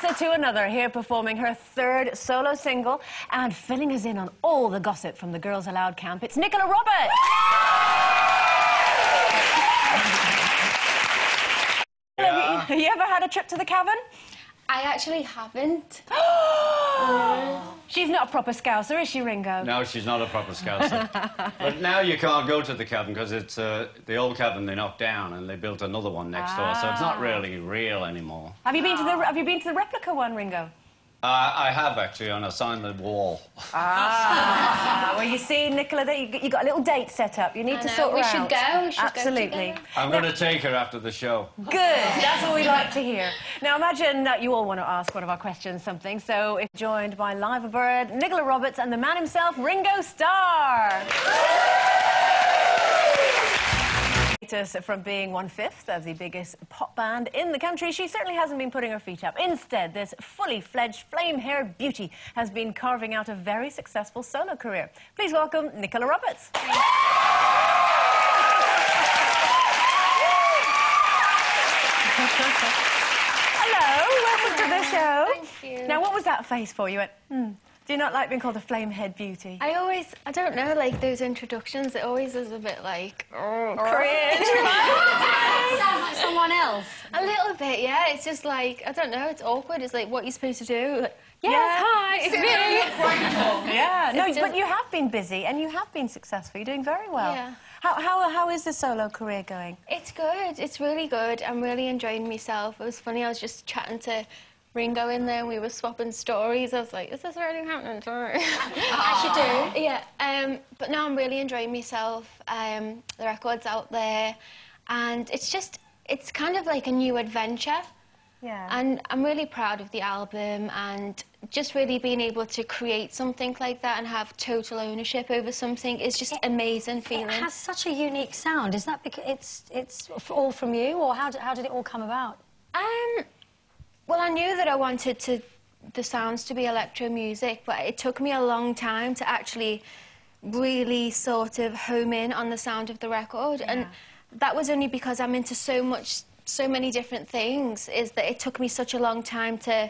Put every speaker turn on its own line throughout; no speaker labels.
successor to another, here performing her third solo single and filling us in on all the gossip from the Girls Aloud camp. It's Nicola Roberts!
Yeah.
Have you ever had a trip to the cavern?
I actually haven't.
She's not a proper Scouser, is she, Ringo?
No, she's not a proper Scouser. But now you can't go to the cavern because it's the old cavern they knocked down and they built another one next door, so it's not really real anymore.
Have you been to the replica one, Ringo?
I have actually, and I signed the wall.
Well, you see, Nicola, there you got a little date set up. You need to sort her out.
We should go. We should
Absolutely.
Go
I'm going to take her after the show.
Good. That's what we like to hear. Now, imagine you all want to ask one of our questions something. So, if joined by live bird, Nicola Roberts, and the man himself, Ringo Starr. From being 1/5 of the biggest pop band in the country, she certainly hasn't been putting her feet up. Instead, this fully fledged flame-haired beauty has been carving out a very successful solo career. Please welcome Nicola Roberts. Hello, welcome to the show.
Thank you.
Now, what was that face for? You went, Do you not like being called a flame-haired beauty?
I don't know, like those introductions, it always is a bit like,
cringe.
Someone else?
A little bit, yeah. It's just like, I don't know, it's awkward. It's like, what are you supposed to do? Like, yes,
Yeah.
hi, it's me.
Yeah, no,
It's
but
just-
you have been busy and you have been successful. You're doing very well.
Yeah.
How is the solo career going?
It's good. It's really good. I'm really enjoying myself. It was funny, I was just chatting to Ringo in there and we were swapping stories. I was like, is this really happening? Sorry.
As you do.
Yeah, but now I'm really enjoying myself. The record's out there and it's kind of like a new adventure.
Yeah.
And I'm really proud of the album and just really being able to create something like that and have total ownership over something is just amazing feeling.
It has such a unique sound. Is that because it's all from you, or how did it all come about?
Well, I knew that I wanted the sounds to be electro music, but it took me a long time to actually really sort of home in on the sound of the record.
Yeah.
And that was only because I'm into so many different things, is that it took me such a long time to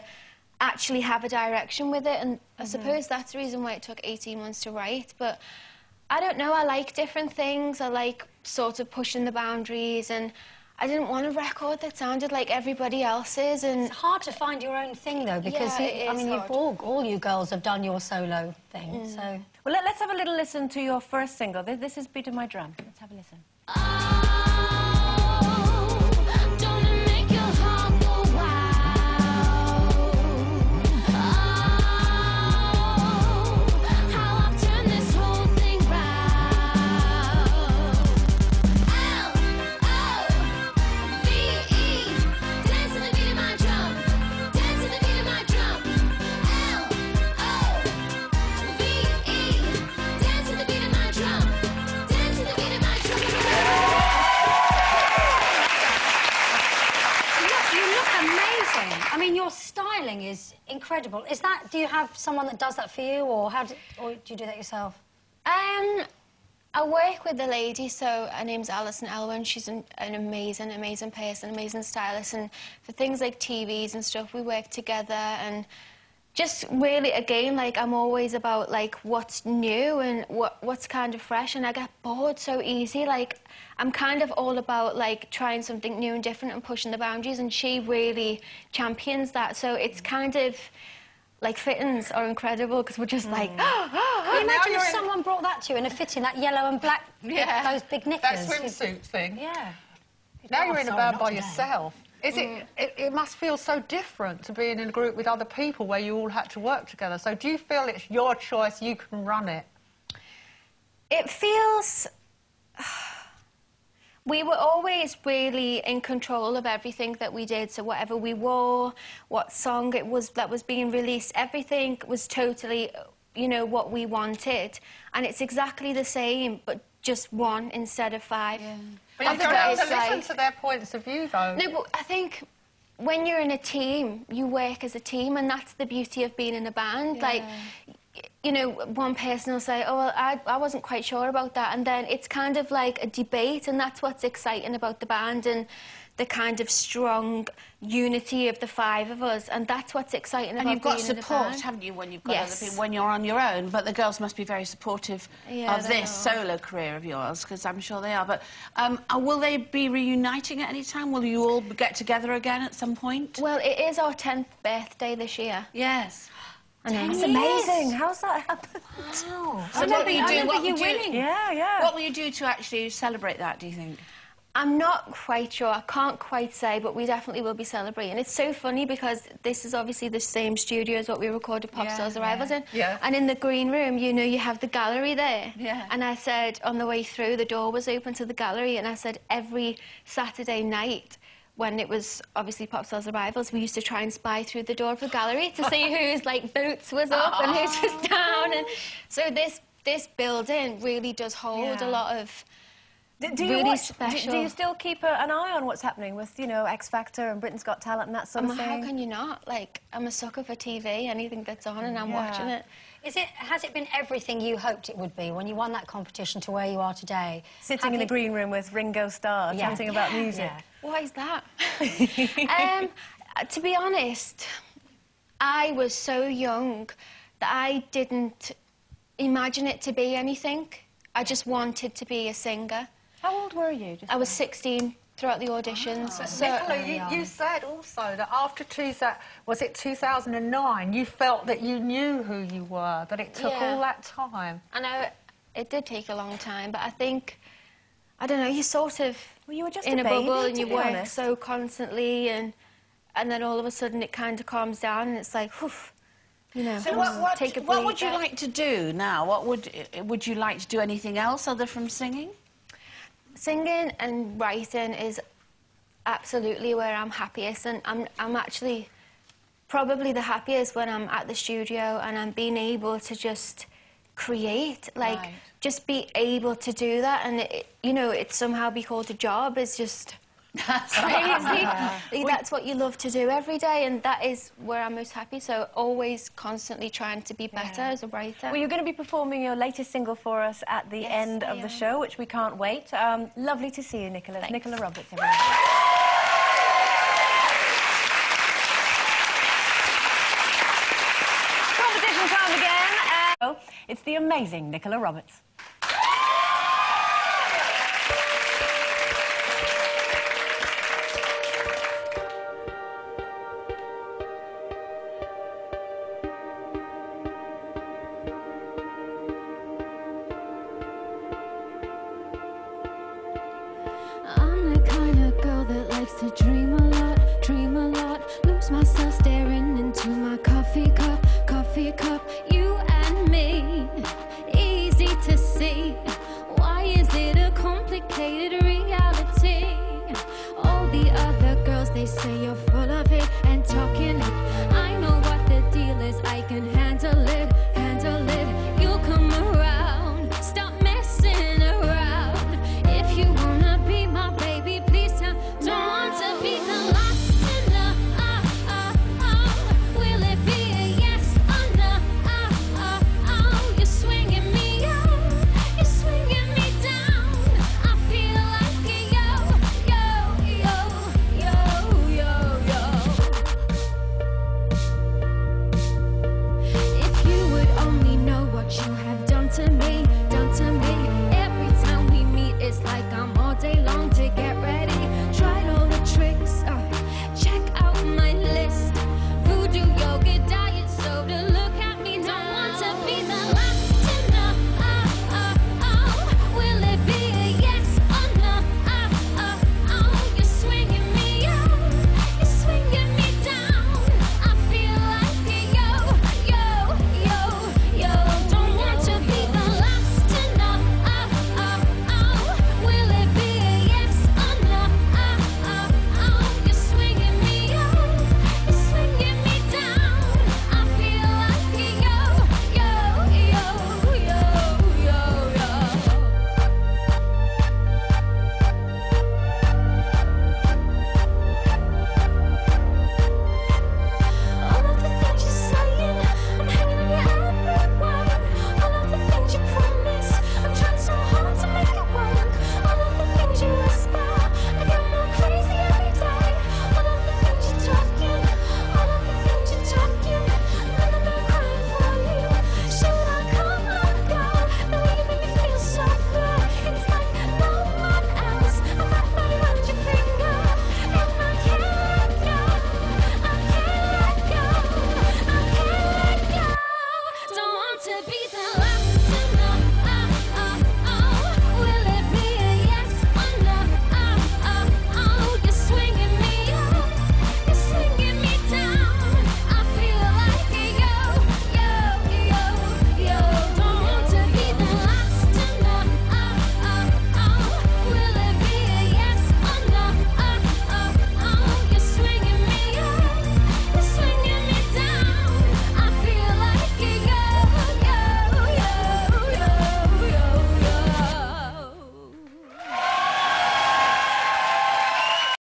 actually have a direction with it. And I suppose that's the reason why it took 18 months to write. But I don't know, I like different things. I like sort of pushing the boundaries, and I didn't want a record that sounded like everybody else's. And
It's hard to find your own thing, though, because
Yeah, it is hard.
all you girls have done your solo thing. So
Well, let's have a little listen to your first single. This is Beat of My Drum. Let's have a listen.
I mean, your styling is incredible. Do you have someone that does that for you, or do you do that yourself?
I work with the lady, so her name's Alison Elwyn. She's an amazing, amazing person, amazing stylist, and for things like TVs and stuff, we work together. And just really, again, like, I'm always about like what's new and what's kind of fresh, and I get bored so easy. Like, I'm kind of all about like trying something new and different and pushing the boundaries, and she really champions that. So it's kind of like, fittings are incredible because we're just like,
Can you imagine if someone brought that to you in a fitting, that yellow and black, those big knickers?
That swimsuit thing.
Yeah.
Now you're in a band by
today.
yourself. It must feel so different to being in a group with other people where you all had to work together. So do you feel it's your choice, you can run it?
it feels... We were always really in control of everything that we did. So whatever we wore, what song it was that was being released, everything was totally, you know, what we wanted. And it's exactly the same, but just one instead of five.
Yeah.
But you don't have to listen to their points of view, though.
No, but I think when you're in a team, you work as a team, and that's the beauty of being in a band.
Yeah.
Like, you know, one person will say, oh, well, I wasn't quite sure about that, and then it's kind of like a debate, and that's what's exciting about the band. And the kind of strong unity of the five of us, and that's what's exciting about being in the band.
And you've got support, haven't you, when you've got
Yes.
other people, when you're on your own, but the girls must be very supportive of
they
this
are.
solo career of yours, because I'm sure they are. But will they be reuniting at any time? Will you all get together again at some point?
Well, it is our 10th birthday this year.
Yes.
That's amazing. How's that happened?
Oh,
So what will you do? What
you
would you,
winning.
Yeah.
what will you do to actually celebrate that, do you think?
I'm not quite sure. I can't quite say, but we definitely will be celebrating. It's so funny because this is obviously the same studio as what we recorded Pop Stars Arrivals in.
Yeah.
And in the green room, you know, you have the gallery there.
Yeah.
And I said, on the way through, the door was open to the gallery, and I said every Saturday night, when it was obviously Pop Stars Arrivals, we used to try and spy through the door of the gallery to see whose, like, boots was up and whose was down. And so this building really does hold a lot of...
Do you
really
watch,
special.
do you still keep an eye on what's happening with, you know, X Factor and Britain's Got Talent and that sort of thing?
How can you not? Like, I'm a sucker for TV, anything that's on, and I'm watching it.
Has it been everything you hoped it would be when you won that competition to where you are today?
Sitting in a green room with Ringo Starr, chatting about music.
Yeah.
Why is that? To be honest, I was so young that I didn't imagine it to be anything. I just wanted to be a singer.
How old were you?
I was 16 throughout the auditions. So,
Nicola, you said also that after 2009, you felt that you knew who you were, that it took all that time.
I know it did take a long time, but I think, I don't know, you sort of...
Well, you were just
in
a
a
baby,
bubble and
to
you
be
work
honest.
so constantly, and then all of a sudden it kind of calms down and it's like, whew, you know,
So
take a
what would you
breather.
like to do now? What would you like to do anything else other from singing?
Singing and writing is absolutely where I'm happiest, and I'm actually probably the happiest when I'm at the studio and I'm being able to just create, like, just be able to do that, and you know, it somehow be called a job is just crazy. Like, that's what you love to do every day, and that is where I'm most happy. So always constantly trying to be better as a writer.
Well, you're going to be performing your latest single for us at the end of the show, which we can't wait. Lovely to see you, Nicola. It's Nicola Roberts, everyone. Competition time again. It's the amazing Nicola Roberts.
I'm the kind of girl that likes to dream a lot, lose myself staring into my coffee cup,